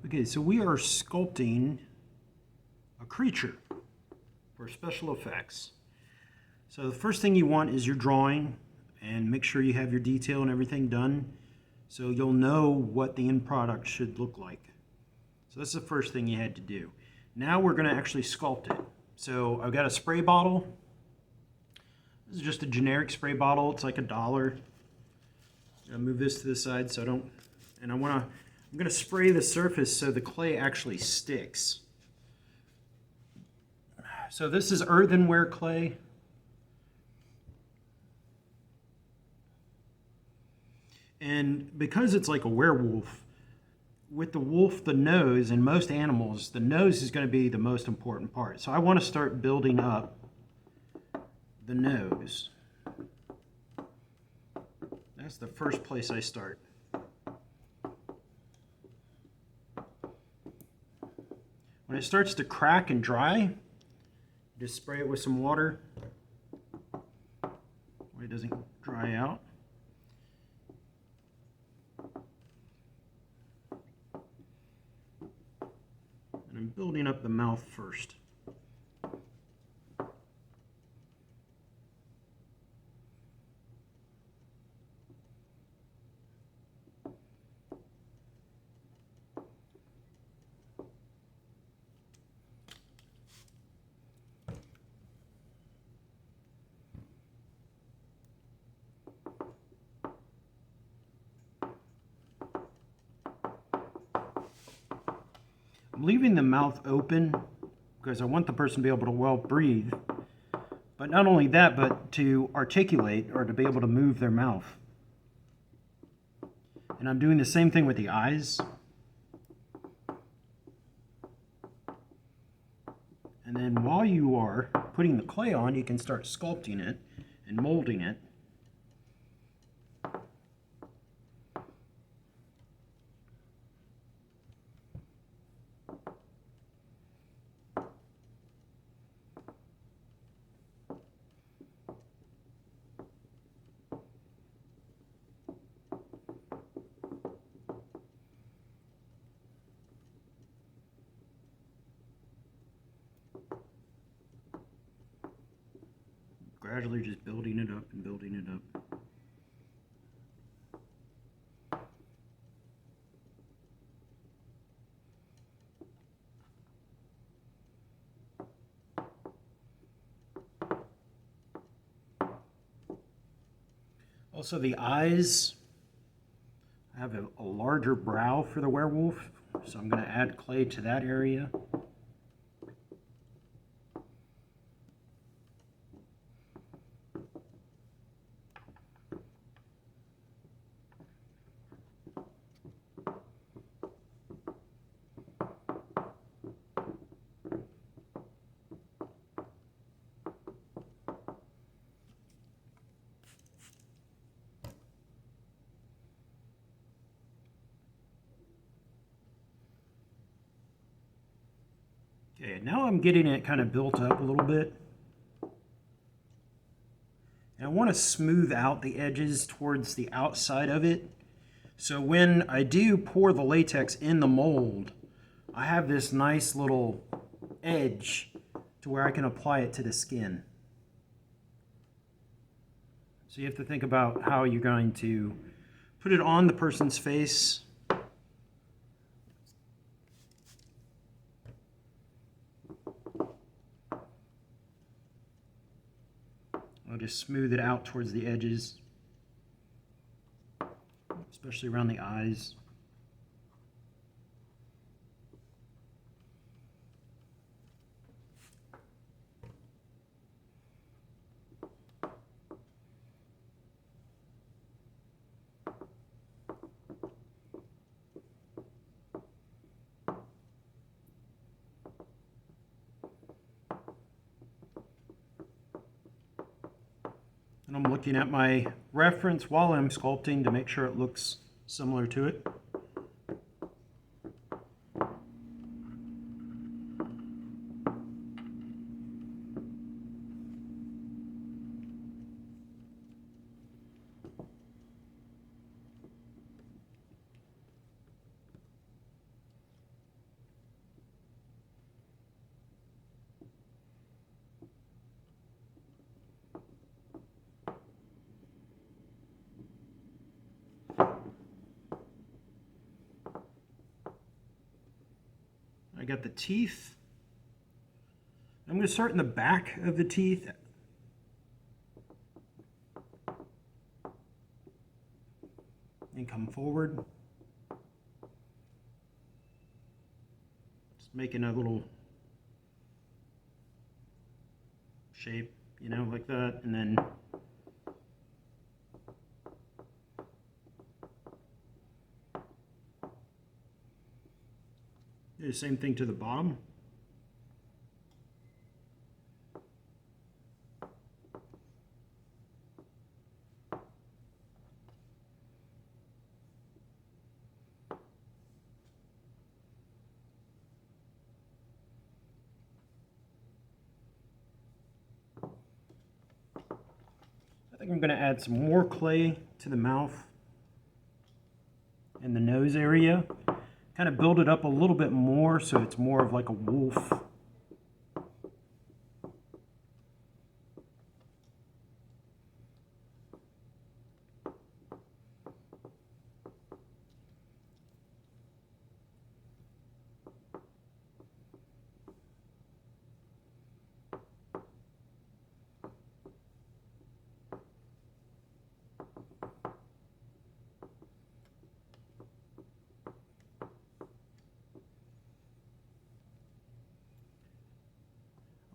Okay, so we are sculpting a creature for special effects. So the first thing you want is your drawing, and make sure you have your detail and everything done so you'll know what the end product should look like. So that's the first thing you had to do. Now we're going to actually sculpt it. So I've got a spray bottle. This is just a generic spray bottle. It's like $1. I'll move this to the side so I don't, and I'm going to spray the surface so the clay actually sticks. So this is earthenware clay. And because it's like a werewolf, with the wolf, the nose, and most animals, the nose is going to be the most important part. So I want to start building up the nose. That's the first place I start. When it starts to crack and dry, just spray it with some water where it doesn't dry out. And I'm building up the mouth first. I'm leaving the mouth open because I want the person to be able to well breathe. But not only that, but to articulate or to be able to move their mouth. And I'm doing the same thing with the eyes. And then while you are putting the clay on, you can start sculpting it and molding it. Gradually just building it up and building it up. Also the eyes, I have a larger brow for the werewolf, so I'm going to add clay to that area. Okay, now I'm getting it kind of built up a little bit. And I want to smooth out the edges towards the outside of it. So when I do pour the latex in the mold, I have this nice little edge to where I can apply it to the skin. So you have to think about how you're going to put it on the person's face. I'll just smooth it out towards the edges, especially around the eyes. And I'm looking at my reference while I'm sculpting to make sure it looks similar to it. I got the teeth. I'm going to start in the back of the teeth. And come forward. Just making a little shape, you know, like that, and then do the same thing to the bottom. I think I'm going to add some more clay to the mouth and the nose area. Kind of build it up a little bit more so it's more of like a wolf.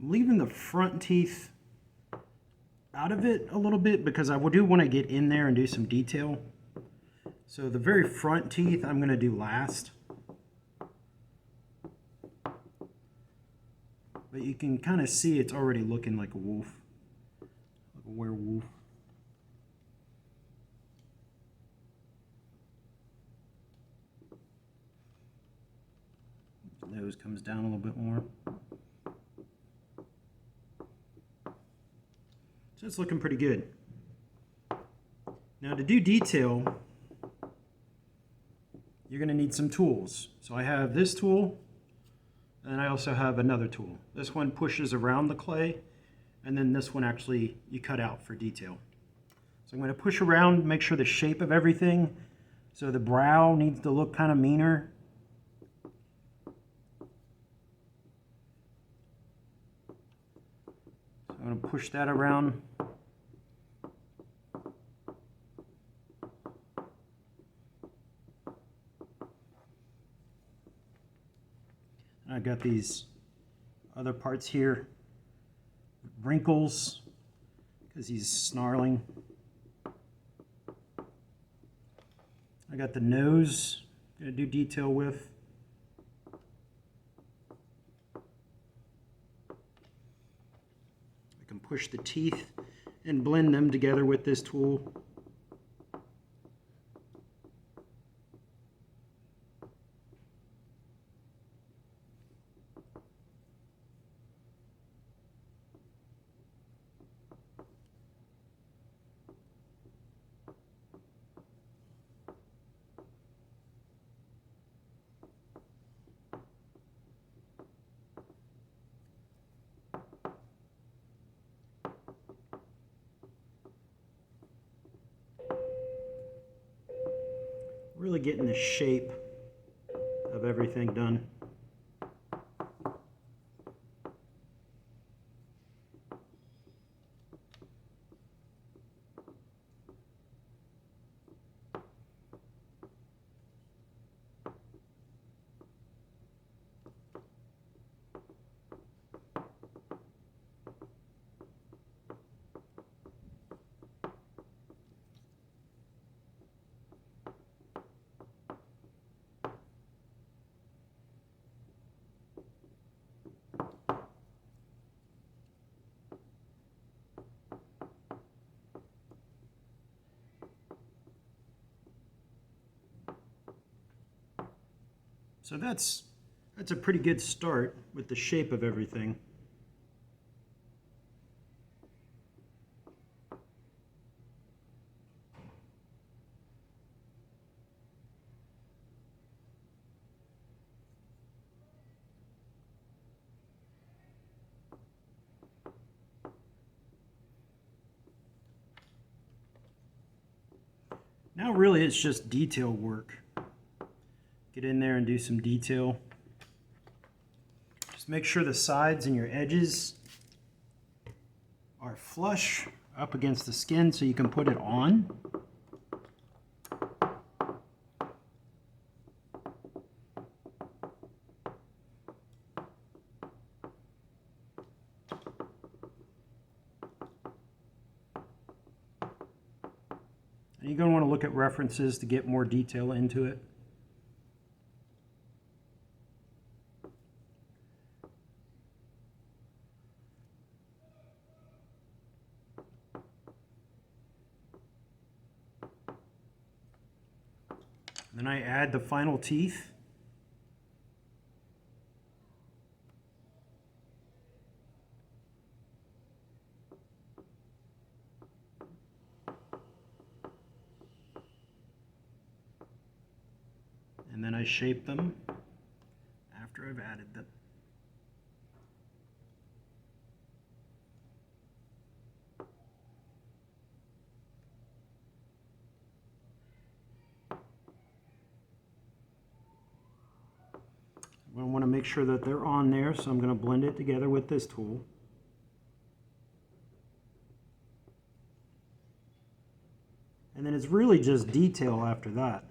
I'm leaving the front teeth out of it a little bit because I do want to get in there and do some detail. So the very front teeth I'm going to do last. But you can kind of see it's already looking like a wolf, like a werewolf. Nose comes down a little bit more. So it's looking pretty good. Now to do detail, you're going to need some tools. So I have this tool, and I also have another tool. This one pushes around the clay, and then this one actually you cut out for detail. So I'm going to push around, make sure the shape of everything. So the brow needs to look kind of meaner. So I'm going to push that around. I've got these other parts here, wrinkles, because he's snarling. I got the nose, gonna do detail with. I can push the teeth and blend them together with this tool. Really getting the shape of everything done. So that's a pretty good start with the shape of everything. Now really it's just detail work. Get in there and do some detail. Just make sure the sides and your edges are flush up against the skin so you can put it on. And you're going to want to look at references to get more detail into it. Then I add the final teeth. And then I shape them after I've added them. I want to make sure that they're on there, so I'm going to blend it together with this tool. And then it's really just detail after that.